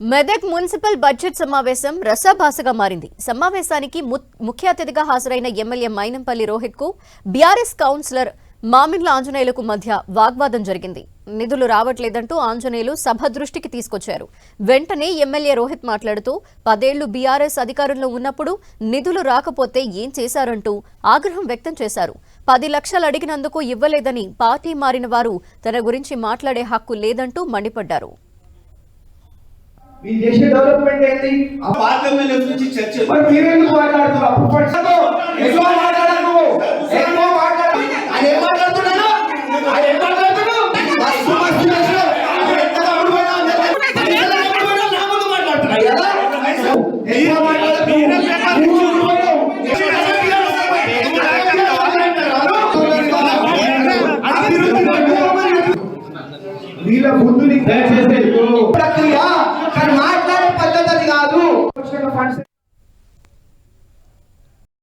Medak municipal budget సమావేశం రసాభాసగా మారింది. సమావేశానికి ముఖ్య అతిథిగా హాజరైన ఎమ్మెల్యే మైనంపల్లి రోహిత్ కు బీఆర్ఎస్ కౌన్సిలర్ మామిండ్ల ఆంజనేయులకు మధ్య వాగ్వాదం జరిగింది. నిధులు రావట్లేదంటూ ఆంజనేయులు సభ దృష్టికి తీసుకొచ్చారు. వెంటనే ఎమ్మెల్యే రోహిత్ మాట్లాడుతూ 10 ఏళ్లు బీఆర్ఎస్ అధికారంలో ఉన్నప్పుడు నిధులు రాకపోతే ఏం చేశారంటూ ఆగ్రహం వ్యక్తం చేశారు. 10 లక్షలు అడిగినందుకు ఇవ్వలేదని, పార్టీ మారిన వారు తన గురించి మాట్లాడే హక్కు లేదంటూ మండిపడ్డారు. మీ దేశ డెవలప్మెంట్ ఏంటి? ఆ పార్లమెంట్ నుంచి చర్చ మరి మీరెందుకు మాట్లాడుతున్నారు? అప్పుడు ఎక్కువ మాట్లాడను, ఎక్కువ మాట్లాడు. ఆయన ఏం మాట్లాడుతున్నాడు? ఆయన ఏం మాట్లాడుతున్నాడు? మస్తు మస్తు చేస్తాడు. ఆయన ఎంత అడుగుతున్నా నామను మాట్లాడుతున్నాడు. ఎలా? ఎక్కువ మాట్లాడదు. వీళ్ళ బుద్ధుని దయచేసి